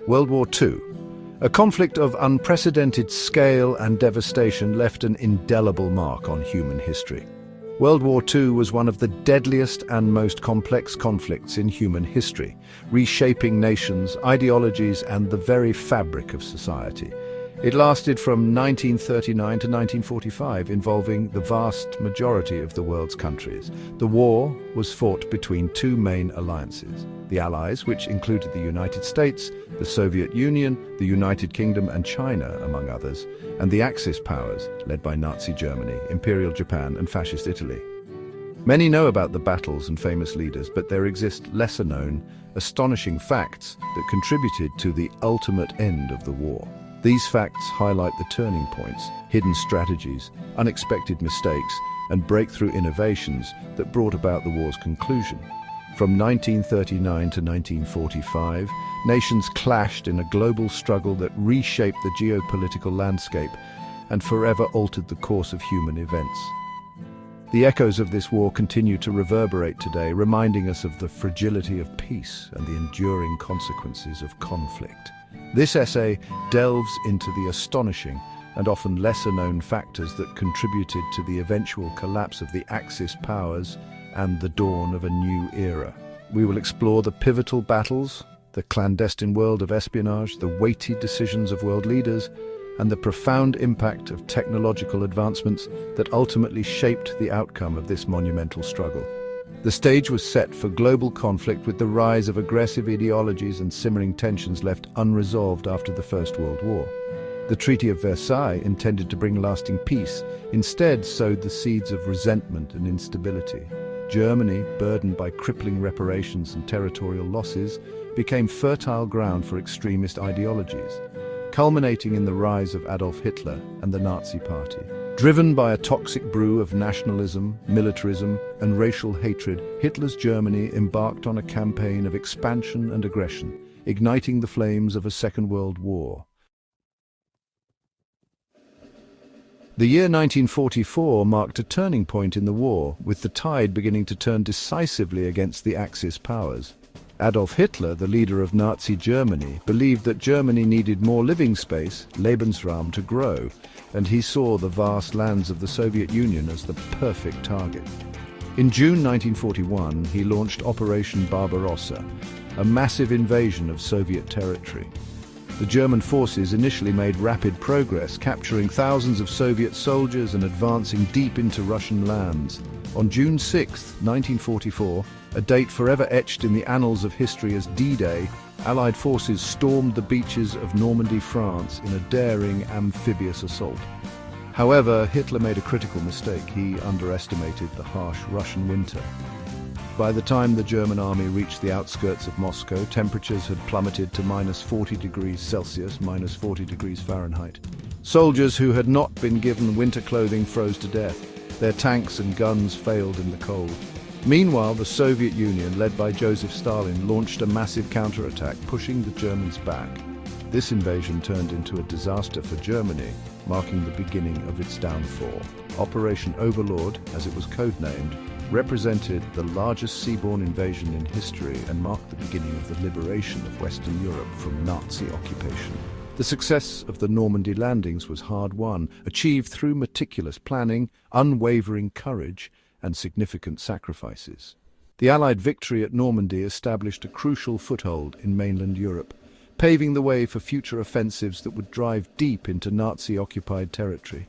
World War II. A conflict of unprecedented scale and devastation left an indelible mark on human history. World War II was one of the deadliest and most complex conflicts in human history, reshaping nations, ideologies, and the very fabric of society. It lasted from 1939 to 1945, involving the vast majority of the world's countries. The war was fought between two main alliances: the Allies, which included the United States, the Soviet Union, the United Kingdom, and China, among others, and the Axis powers, led by Nazi Germany, Imperial Japan, and Fascist Italy. Many know about the battles and famous leaders, but there exist lesser-known, astonishing facts that contributed to the ultimate end of the war. These facts highlight the turning points, hidden strategies, unexpected mistakes, and breakthrough innovations that brought about the war's conclusion. From 1939 to 1945, nations clashed in a global struggle that reshaped the geopolitical landscape and forever altered the course of human events. The echoes of this war continue to reverberate today, reminding us of the fragility of peace and the enduring consequences of conflict. This essay delves into the astonishing and often lesser-known factors that contributed to the eventual collapse of the Axis powers and the dawn of a new era. We will explore the pivotal battles, the clandestine world of espionage, the weighty decisions of world leaders, and the profound impact of technological advancements that ultimately shaped the outcome of this monumental struggle. The stage was set for global conflict, with the rise of aggressive ideologies and simmering tensions left unresolved after the First World War. The Treaty of Versailles, intended to bring lasting peace, instead sowed the seeds of resentment and instability. Germany, burdened by crippling reparations and territorial losses, became fertile ground for extremist ideologies, culminating in the rise of Adolf Hitler and the Nazi Party. Driven by a toxic brew of nationalism, militarism, and racial hatred, Hitler's Germany embarked on a campaign of expansion and aggression, igniting the flames of a Second World War. The year 1944 marked a turning point in the war, with the tide beginning to turn decisively against the Axis powers. Adolf Hitler, the leader of Nazi Germany, believed that Germany needed more living space, Lebensraum, to grow, and he saw the vast lands of the Soviet Union as the perfect target. In June 1941, he launched Operation Barbarossa, a massive invasion of Soviet territory. The German forces initially made rapid progress, capturing thousands of Soviet soldiers and advancing deep into Russian lands. On June 6, 1944, a date forever etched in the annals of history as D-Day, Allied forces stormed the beaches of Normandy, France, in a daring amphibious assault. However, Hitler made a critical mistake. He underestimated the harsh Russian winter. By the time the German army reached the outskirts of Moscow, temperatures had plummeted to -40 degrees Celsius, -40 degrees Fahrenheit. Soldiers who had not been given winter clothing froze to death. Their tanks and guns failed in the cold. Meanwhile, the Soviet Union, led by Joseph Stalin, launched a massive counterattack, pushing the Germans back. This invasion turned into a disaster for Germany, marking the beginning of its downfall. Operation Overlord, as it was codenamed, represented the largest seaborne invasion in history and marked the beginning of the liberation of Western Europe from Nazi occupation. The success of the Normandy landings was hard-won, achieved through meticulous planning, unwavering courage, and significant sacrifices. The Allied victory at Normandy established a crucial foothold in mainland Europe, paving the way for future offensives that would drive deep into Nazi-occupied territory.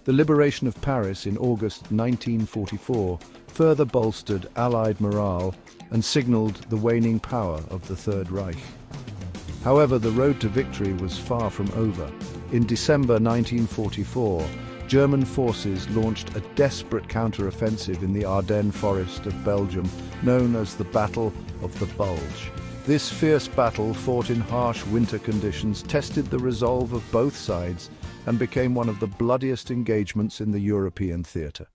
The liberation of Paris in August 1944 further bolstered Allied morale and signaled the waning power of the Third Reich. However, the road to victory was far from over. In December 1944, German forces launched a desperate counter-offensive in the Ardennes forest of Belgium, known as the Battle of the Bulge. This fierce battle, fought in harsh winter conditions, tested the resolve of both sides and became one of the bloodiest engagements in the European theatre.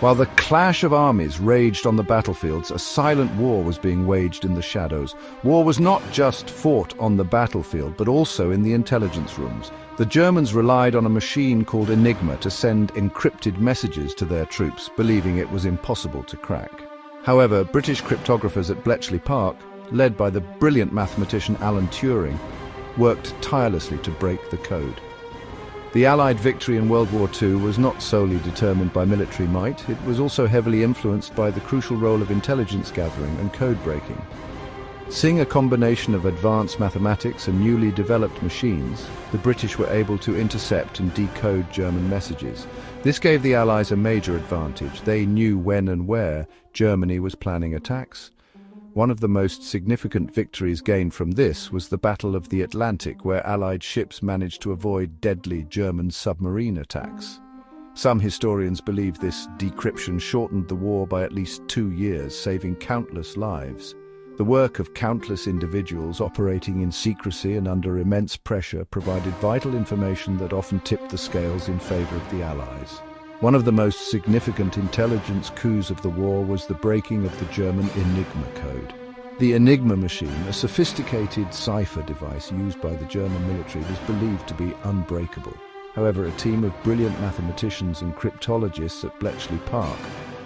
While the clash of armies raged on the battlefields, a silent war was being waged in the shadows. War was not just fought on the battlefield, but also in the intelligence rooms. The Germans relied on a machine called Enigma to send encrypted messages to their troops, believing it was impossible to crack. However, British cryptographers at Bletchley Park, led by the brilliant mathematician Alan Turing, worked tirelessly to break the code. The Allied victory in World War II was not solely determined by military might, it was also heavily influenced by the crucial role of intelligence gathering and code breaking. Seeing a combination of advanced mathematics and newly developed machines, the British were able to intercept and decode German messages. This gave the Allies a major advantage. They knew when and where Germany was planning attacks. One of the most significant victories gained from this was the Battle of the Atlantic, where Allied ships managed to avoid deadly German submarine attacks. Some historians believe this decryption shortened the war by at least 2 years, saving countless lives. The work of countless individuals operating in secrecy and under immense pressure provided vital information that often tipped the scales in favor of the Allies. One of the most significant intelligence coups of the war was the breaking of the German Enigma code. The Enigma machine, a sophisticated cipher device used by the German military, was believed to be unbreakable. However, a team of brilliant mathematicians and cryptologists at Bletchley Park,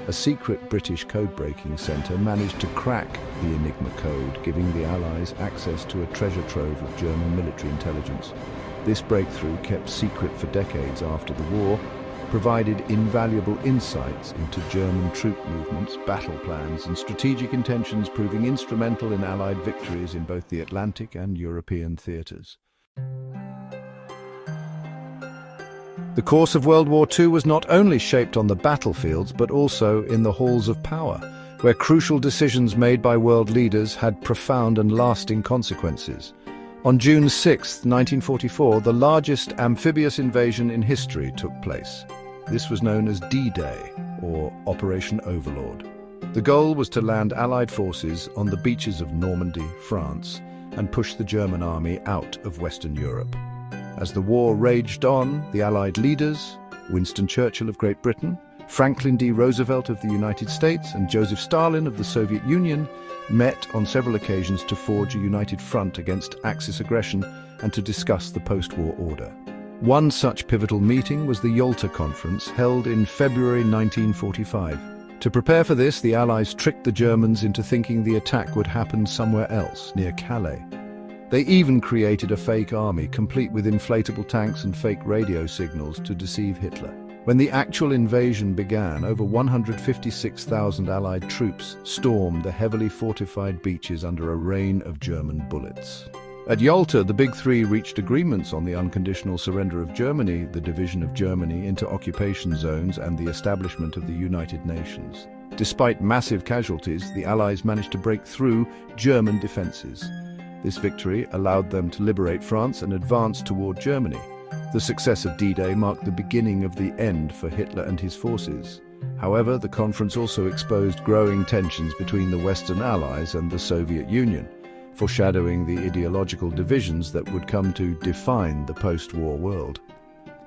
a secret British code-breaking centre, managed to crack the Enigma code, giving the Allies access to a treasure trove of German military intelligence. This breakthrough, kept secret for decades after the war, provided invaluable insights into German troop movements, battle plans, and strategic intentions, proving instrumental in Allied victories in both the Atlantic and European theatres. The course of World War II was not only shaped on the battlefields, but also in the halls of power, where crucial decisions made by world leaders had profound and lasting consequences. On June 6, 1944, the largest amphibious invasion in history took place. This was known as D-Day, or Operation Overlord. The goal was to land Allied forces on the beaches of Normandy, France, and push the German army out of Western Europe. As the war raged on, the Allied leaders, Winston Churchill of Great Britain, Franklin D. Roosevelt of the United States, and Joseph Stalin of the Soviet Union, met on several occasions to forge a united front against Axis aggression and to discuss the post-war order. One such pivotal meeting was the Yalta Conference, held in February 1945. To prepare for this, the Allies tricked the Germans into thinking the attack would happen somewhere else, near Calais. They even created a fake army, complete with inflatable tanks and fake radio signals to deceive Hitler. When the actual invasion began, over 156,000 Allied troops stormed the heavily fortified beaches under a rain of German bullets. At Yalta, the Big Three reached agreements on the unconditional surrender of Germany, the division of Germany into occupation zones, and the establishment of the United Nations. Despite massive casualties, the Allies managed to break through German defenses. This victory allowed them to liberate France and advance toward Germany. The success of D-Day marked the beginning of the end for Hitler and his forces. However, the conference also exposed growing tensions between the Western Allies and the Soviet Union, foreshadowing the ideological divisions that would come to define the post-war world.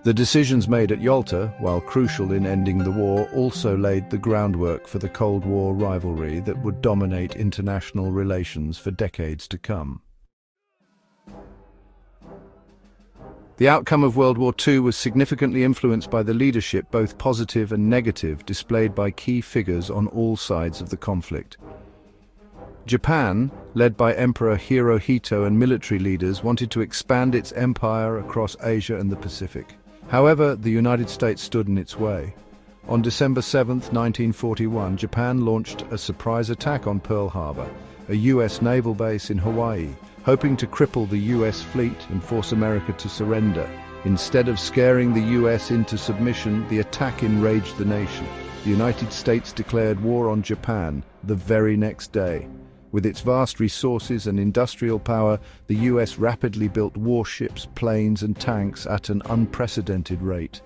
The decisions made at Yalta, while crucial in ending the war, also laid the groundwork for the Cold War rivalry that would dominate international relations for decades to come. The outcome of World War II was significantly influenced by the leadership, both positive and negative, displayed by key figures on all sides of the conflict. Japan, led by Emperor Hirohito and military leaders, wanted to expand its empire across Asia and the Pacific. However, the United States stood in its way. On December 7, 1941, Japan launched a surprise attack on Pearl Harbor, a U.S. naval base in Hawaii, hoping to cripple the U.S. fleet and force America to surrender. Instead of scaring the U.S. into submission, the attack enraged the nation. The United States declared war on Japan the very next day. With its vast resources and industrial power, the U.S. rapidly built warships, planes, and tanks at an unprecedented rate.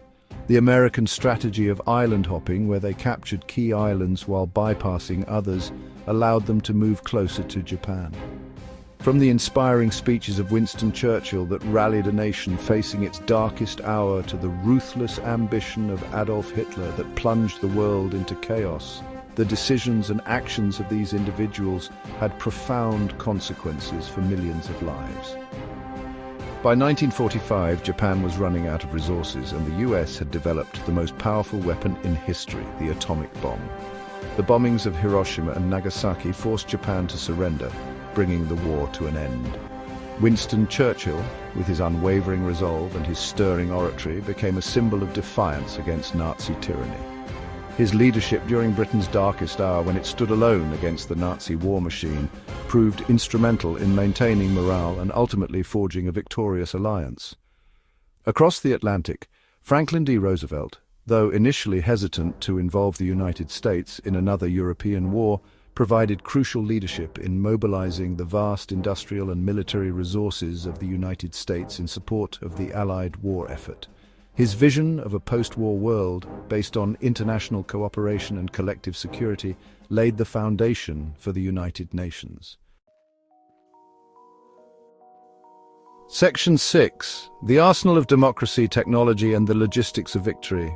The American strategy of island hopping, where they captured key islands while bypassing others, allowed them to move closer to Japan. From the inspiring speeches of Winston Churchill that rallied a nation facing its darkest hour to the ruthless ambition of Adolf Hitler that plunged the world into chaos, the decisions and actions of these individuals had profound consequences for millions of lives. By 1945, Japan was running out of resources, and the US had developed the most powerful weapon in history, the atomic bomb. The bombings of Hiroshima and Nagasaki forced Japan to surrender, bringing the war to an end. Winston Churchill, with his unwavering resolve and his stirring oratory, became a symbol of defiance against Nazi tyranny. His leadership during Britain's darkest hour, when it stood alone against the Nazi war machine, proved instrumental in maintaining morale and ultimately forging a victorious alliance. Across the Atlantic, Franklin D. Roosevelt, though initially hesitant to involve the United States in another European war, provided crucial leadership in mobilizing the vast industrial and military resources of the United States in support of the Allied war effort. His vision of a post-war world based on international cooperation and collective security laid the foundation for the United Nations. Section 6. The Arsenal of Democracy, Technology and the Logistics of Victory.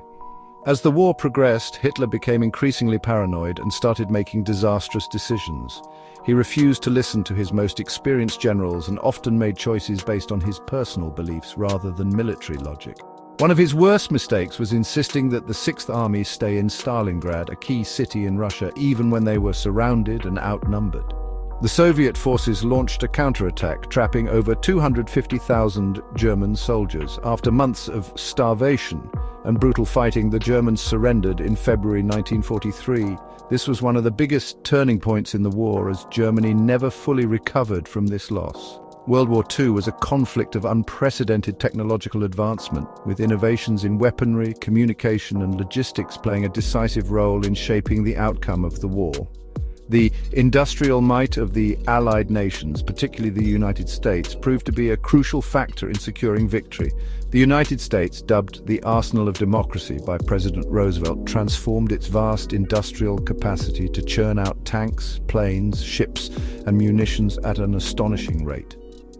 As the war progressed, Hitler became increasingly paranoid and started making disastrous decisions. He refused to listen to his most experienced generals and often made choices based on his personal beliefs rather than military logic. One of his worst mistakes was insisting that the Sixth Army stay in Stalingrad, a key city in Russia, even when they were surrounded and outnumbered. The Soviet forces launched a counterattack, trapping over 250,000 German soldiers. After months of starvation and brutal fighting, the Germans surrendered in February 1943. This was one of the biggest turning points in the war, as Germany never fully recovered from this loss. World War II was a conflict of unprecedented technological advancement, with innovations in weaponry, communication and logistics playing a decisive role in shaping the outcome of the war. The industrial might of the Allied nations, particularly the United States, proved to be a crucial factor in securing victory. The United States, dubbed the Arsenal of Democracy by President Roosevelt, transformed its vast industrial capacity to churn out tanks, planes, ships, and munitions at an astonishing rate.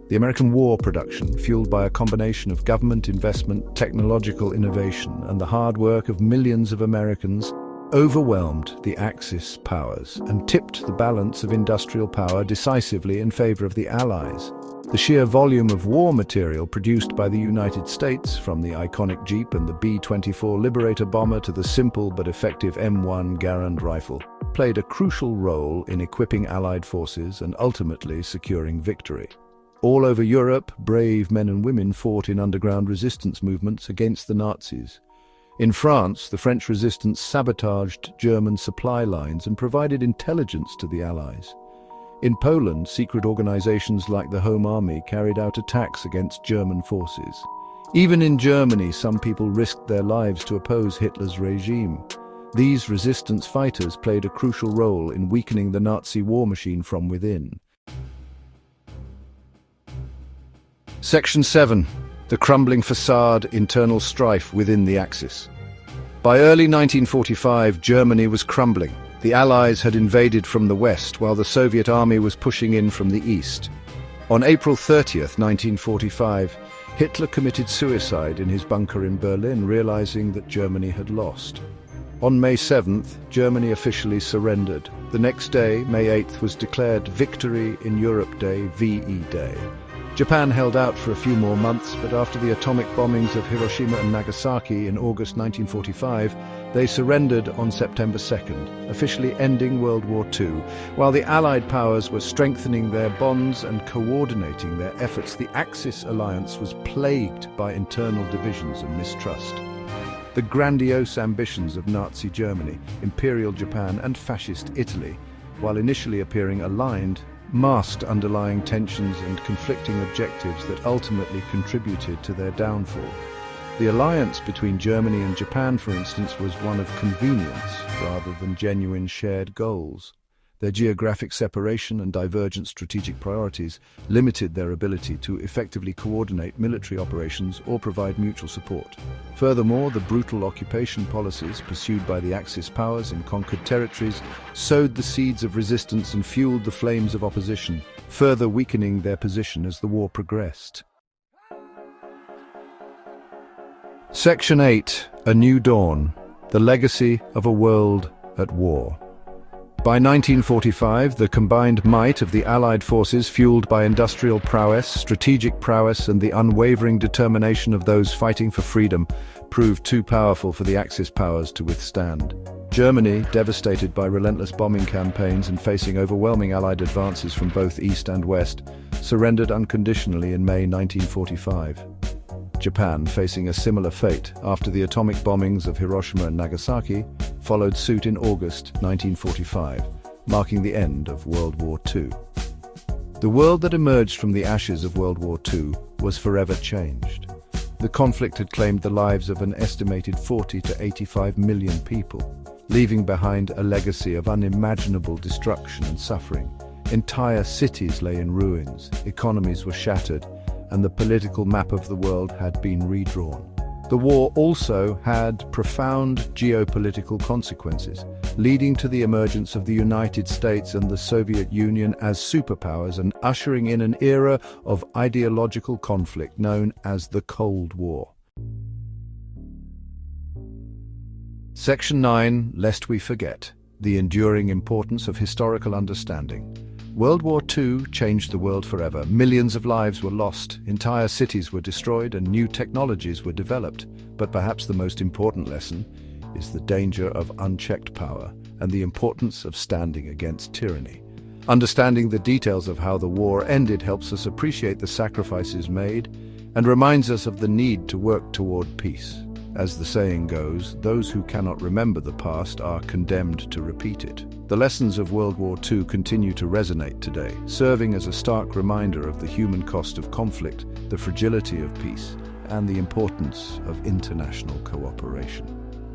The American war production, fueled by a combination of government investment, technological innovation, and the hard work of millions of Americans, overwhelmed the Axis powers and tipped the balance of industrial power decisively in favor of the Allies. The sheer volume of war material produced by the United States, from the iconic Jeep and the B-24 Liberator bomber to the simple but effective M1 Garand rifle, played a crucial role in equipping Allied forces and ultimately securing victory. All over Europe, brave men and women fought in underground resistance movements against the Nazis. In France, the French resistance sabotaged German supply lines and provided intelligence to the Allies. In Poland, secret organizations like the Home Army carried out attacks against German forces. Even in Germany, some people risked their lives to oppose Hitler's regime. These resistance fighters played a crucial role in weakening the Nazi war machine from within. Section 7. The crumbling facade, internal strife within the Axis. By early 1945, Germany was crumbling. The Allies had invaded from the west, while the Soviet army was pushing in from the east. On April 30th, 1945, Hitler committed suicide in his bunker in Berlin, realizing that Germany had lost. On May 7th, Germany officially surrendered. The next day, May 8th, was declared Victory in Europe Day, VE Day. Japan held out for a few more months, but after the atomic bombings of Hiroshima and Nagasaki in August 1945, they surrendered on September 2nd, officially ending World War II. While the Allied powers were strengthening their bonds and coordinating their efforts, the Axis alliance was plagued by internal divisions and mistrust. The grandiose ambitions of Nazi Germany, Imperial Japan and Fascist Italy, while initially appearing aligned, masked underlying tensions and conflicting objectives that ultimately contributed to their downfall. The alliance between Germany and Japan, for instance, was one of convenience rather than genuine shared goals. Their geographic separation and divergent strategic priorities limited their ability to effectively coordinate military operations or provide mutual support. Furthermore, the brutal occupation policies pursued by the Axis powers in conquered territories sowed the seeds of resistance and fueled the flames of opposition, further weakening their position as the war progressed. Section 8. A New Dawn. The Legacy of a World at War. By 1945, the combined might of the Allied forces, fueled by industrial prowess, strategic prowess, and the unwavering determination of those fighting for freedom, proved too powerful for the Axis powers to withstand. Germany, devastated by relentless bombing campaigns and facing overwhelming Allied advances from both East and West, surrendered unconditionally in May 1945. Japan, facing a similar fate after the atomic bombings of Hiroshima and Nagasaki, followed suit in August 1945, marking the end of World War II. The world that emerged from the ashes of World War II was forever changed. The conflict had claimed the lives of an estimated 40 to 85 million people, leaving behind a legacy of unimaginable destruction and suffering. Entire cities lay in ruins, economies were shattered, and the political map of the world had been redrawn. The war also had profound geopolitical consequences, leading to the emergence of the United States and the Soviet Union as superpowers and ushering in an era of ideological conflict known as the Cold War. Section 9, Lest We Forget, the enduring importance of historical understanding. World War II changed the world forever. Millions of lives were lost, entire cities were destroyed, and new technologies were developed. But perhaps the most important lesson is the danger of unchecked power and the importance of standing against tyranny. Understanding the details of how the war ended helps us appreciate the sacrifices made and reminds us of the need to work toward peace. As the saying goes, those who cannot remember the past are condemned to repeat it. The lessons of World War II continue to resonate today, serving as a stark reminder of the human cost of conflict, the fragility of peace, and the importance of international cooperation.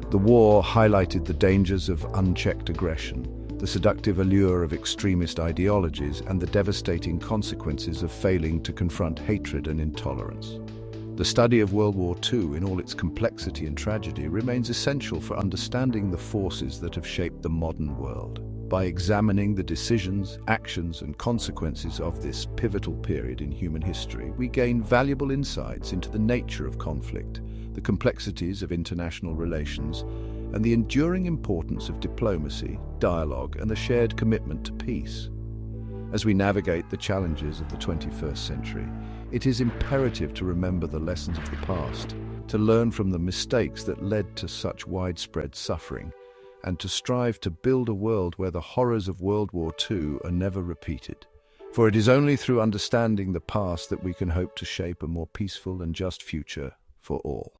The war highlighted the dangers of unchecked aggression, the seductive allure of extremist ideologies, and the devastating consequences of failing to confront hatred and intolerance. The study of World War II in all its complexity and tragedy remains essential for understanding the forces that have shaped the modern world. By examining the decisions, actions, and consequences of this pivotal period in human history, we gain valuable insights into the nature of conflict, the complexities of international relations, and the enduring importance of diplomacy, dialogue, and the shared commitment to peace. As we navigate the challenges of the 21st century, it is imperative to remember the lessons of the past, to learn from the mistakes that led to such widespread suffering, and to strive to build a world where the horrors of World War II are never repeated. For it is only through understanding the past that we can hope to shape a more peaceful and just future for all.